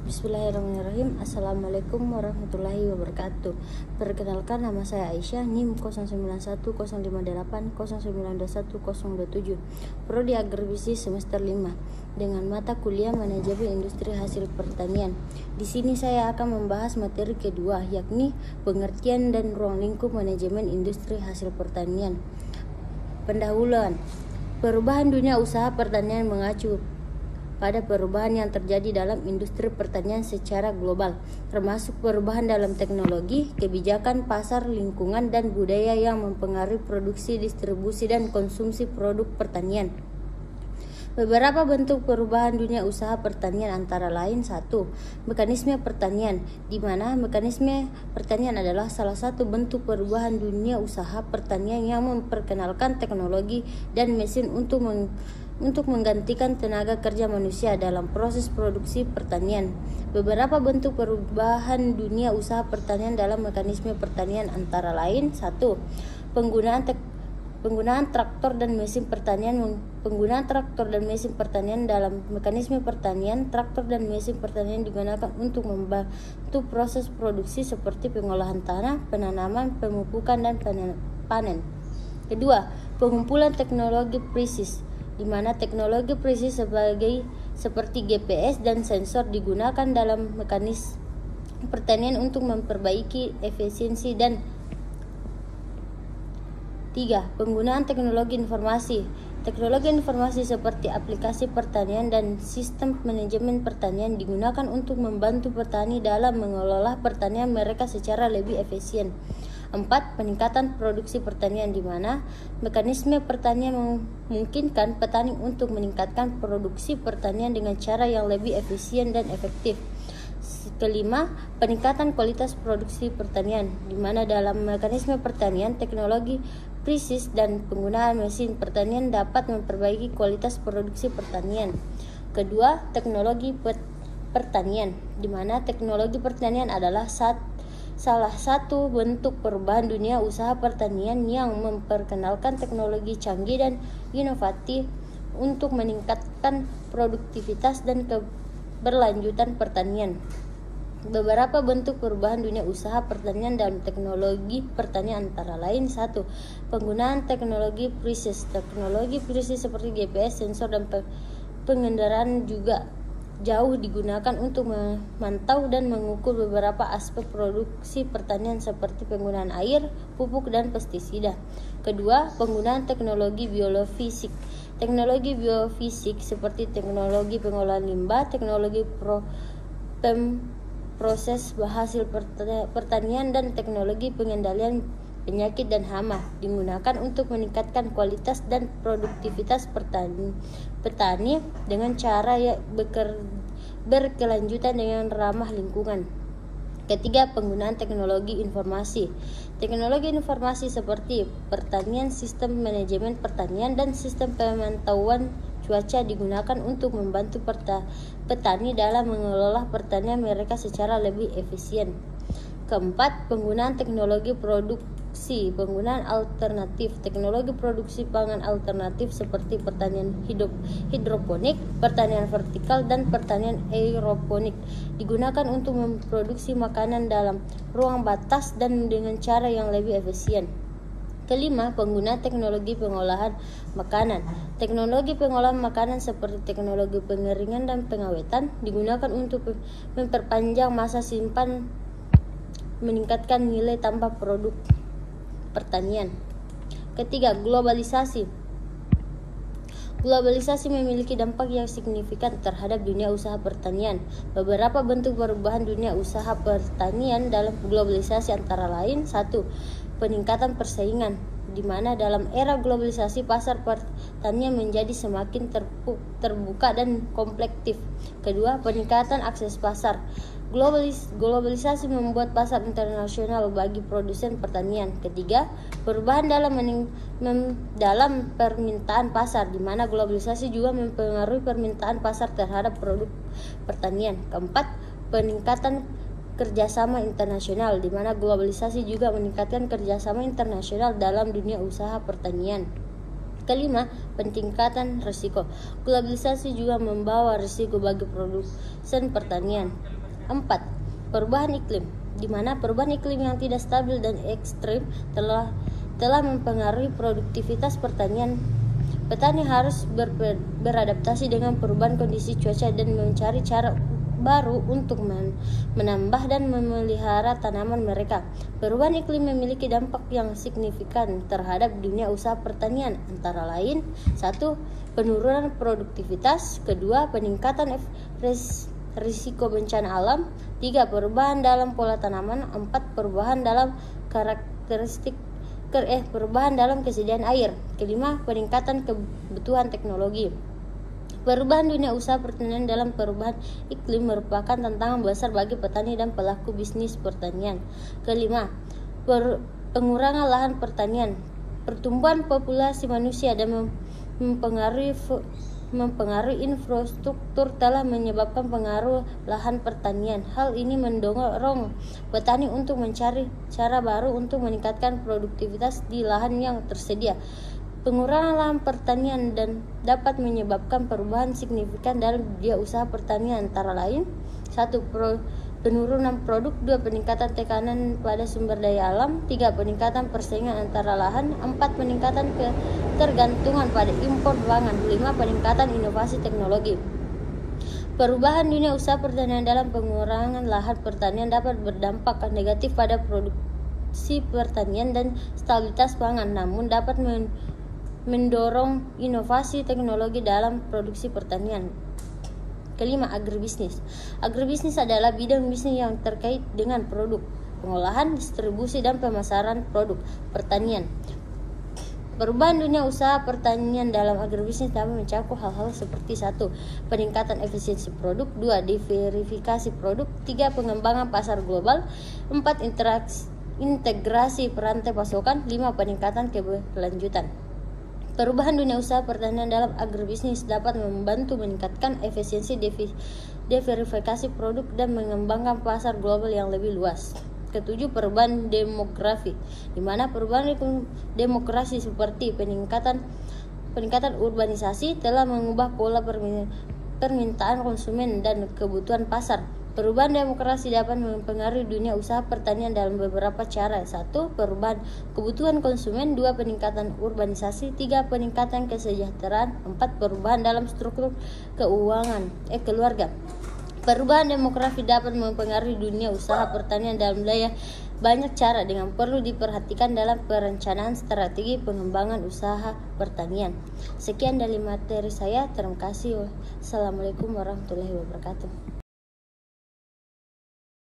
Bismillahirrahmanirrahim. Assalamualaikum warahmatullahi wabarakatuh. Perkenalkan, nama saya Aisyah, NIM 091058092127, Prodi Agribisnis semester 5 dengan mata kuliah Manajemen Industri Hasil Pertanian. Di sini saya akan membahas materi kedua, yakni pengertian dan ruang lingkup manajemen industri hasil pertanian. Pendahuluan. Perubahan dunia usaha pertanian mengacu pada perubahan yang terjadi dalam industri pertanian secara global, termasuk perubahan dalam teknologi, kebijakan, pasar, lingkungan, dan budaya yang mempengaruhi produksi, distribusi, dan konsumsi produk pertanian. Beberapa bentuk perubahan dunia usaha pertanian antara lain: 1. Mekanisme pertanian, di mana mekanisme pertanian adalah salah satu bentuk perubahan dunia usaha pertanian yang memperkenalkan teknologi dan mesin untuk menggantikan tenaga kerja manusia dalam proses produksi pertanian. Beberapa bentuk perubahan dunia usaha pertanian dalam mekanisme pertanian antara lain: 1. Penggunaan traktor dan mesin pertanian. Penggunaan traktor dan mesin pertanian dalam mekanisme pertanian. Traktor dan mesin pertanian digunakan untuk membantu proses produksi seperti pengolahan tanah, penanaman, pemupukan, dan panen. Kedua, pengumpulan teknologi presis, di mana teknologi presis seperti GPS dan sensor digunakan dalam mekanisme pertanian untuk memperbaiki efisiensi. Dan 3. Penggunaan teknologi informasi. Teknologi informasi seperti aplikasi pertanian dan sistem manajemen pertanian digunakan untuk membantu petani dalam mengelola pertanian mereka secara lebih efisien. 4. Peningkatan produksi pertanian, di mana mekanisme pertanian memungkinkan petani untuk meningkatkan produksi pertanian dengan cara yang lebih efisien dan efektif. Kelima, peningkatan kualitas produksi pertanian, di mana dalam mekanisme pertanian, teknologi presis dan penggunaan mesin pertanian dapat memperbaiki kualitas produksi pertanian. Kedua, teknologi pertanian, di mana teknologi pertanian adalah salah satu bentuk perubahan dunia usaha pertanian yang memperkenalkan teknologi canggih dan inovatif untuk meningkatkan produktivitas dan keberlanjutan pertanian. Beberapa bentuk perubahan dunia usaha pertanian dalam teknologi pertanian antara lain: 1. Penggunaan teknologi presis. Teknologi presis seperti GPS, sensor, dan pengendaraan juga jauh digunakan untuk memantau dan mengukur beberapa aspek produksi pertanian seperti penggunaan air, pupuk, dan pestisida. Kedua, penggunaan teknologi biofisik. Teknologi biofisik seperti teknologi pengolahan limbah, teknologi proses hasil pertanian, dan teknologi pengendalian penyakit dan hama digunakan untuk meningkatkan kualitas dan produktivitas petani dengan cara yang berkelanjutan dengan ramah lingkungan. Ketiga, penggunaan teknologi informasi. Teknologi informasi seperti pertanian, sistem manajemen pertanian, dan sistem pemantauan cuaca digunakan untuk membantu petani dalam mengelola pertanian mereka secara lebih efisien. Keempat, penggunaan teknologi produksi. Penggunaan alternatif. Teknologi produksi pangan alternatif seperti pertanian hidroponik, pertanian vertikal, dan pertanian aeroponik digunakan untuk memproduksi makanan dalam ruang batas dan dengan cara yang lebih efisien. Kelima, penggunaan teknologi pengolahan makanan. Teknologi pengolahan makanan seperti teknologi pengeringan dan pengawetan digunakan untuk memperpanjang masa simpan, meningkatkan nilai tambah produk pertanian. Ketiga, globalisasi. Globalisasi memiliki dampak yang signifikan terhadap dunia usaha pertanian. Beberapa bentuk perubahan dunia usaha pertanian dalam globalisasi antara lain: 1. Peningkatan persaingan, di mana dalam era globalisasi pasar pertanian menjadi semakin terbuka dan komplektif. Kedua, peningkatan akses pasar. Globalisasi membuat pasar internasional bagi produsen pertanian. Ketiga, perubahan dalam permintaan pasar, di mana globalisasi juga mempengaruhi permintaan pasar terhadap produk pertanian. Keempat, peningkatan kerjasama internasional, di mana globalisasi juga meningkatkan kerjasama internasional dalam dunia usaha pertanian. Kelima, peningkatan risiko. Globalisasi juga membawa risiko bagi produsen pertanian. 4. Perubahan iklim, di mana perubahan iklim yang tidak stabil dan ekstrim telah mempengaruhi produktivitas pertanian. Petani harus beradaptasi dengan perubahan kondisi cuaca dan mencari cara baru untuk menambah dan memelihara tanaman mereka. Perubahan iklim memiliki dampak yang signifikan terhadap dunia usaha pertanian, antara lain 1. Penurunan produktivitas, 2. Peningkatan risiko bencana alam, 3. Perubahan dalam pola tanaman, 4. Perubahan dalam perubahan dalam kesediaan air, 5. Peningkatan kebutuhan teknologi. Perubahan dunia usaha pertanian dalam perubahan iklim merupakan tantangan besar bagi petani dan pelaku bisnis pertanian. Kelima, pengurangan lahan pertanian. Pertumbuhan populasi manusia dan mempengaruhi infrastruktur telah menyebabkan pengaruh lahan pertanian. Hal ini mendorong petani untuk mencari cara baru untuk meningkatkan produktivitas di lahan yang tersedia. Pengurangan lahan pertanian dan dapat menyebabkan perubahan signifikan dalam dunia usaha pertanian, antara lain 1. Penurunan produk, 2. Peningkatan tekanan pada sumber daya alam, 3. Peningkatan persaingan antara lahan, 4. Peningkatan ketergantungan pada impor pangan, 5. Peningkatan inovasi teknologi. Perubahan dunia usaha pertanian dalam pengurangan lahan pertanian dapat berdampak negatif pada produksi pertanian dan stabilitas pangan, namun dapat mendorong inovasi teknologi dalam produksi pertanian. Kelima, agribisnis. Agribisnis adalah bidang bisnis yang terkait dengan produk, pengolahan, distribusi, dan pemasaran produk pertanian. Perubahan dunia usaha pertanian dalam agribisnis dapat mencakup hal-hal seperti 1. Peningkatan efisiensi produk, 2. Diversifikasi produk, 3. Pengembangan pasar global, 4. Integrasi perantai pasokan, 5. Peningkatan keberlanjutan. Perubahan dunia usaha pertanian dalam agribisnis dapat membantu meningkatkan efisiensi, diversifikasi produk, dan mengembangkan pasar global yang lebih luas. Ketujuh, perubahan demografi, di mana perubahan demografi seperti peningkatan urbanisasi telah mengubah pola permintaan konsumen dan kebutuhan pasar. Perubahan demografi dapat mempengaruhi dunia usaha pertanian dalam beberapa cara. 1. Perubahan kebutuhan konsumen, 2. Peningkatan urbanisasi, 3. Peningkatan kesejahteraan, 4. Perubahan dalam struktur keuangan keluarga. Perubahan demografi dapat mempengaruhi dunia usaha pertanian dalam banyak cara dengan perlu diperhatikan dalam perencanaan strategi pengembangan usaha pertanian. Sekian dari materi saya. Terima kasih. Assalamualaikum warahmatullahi wabarakatuh.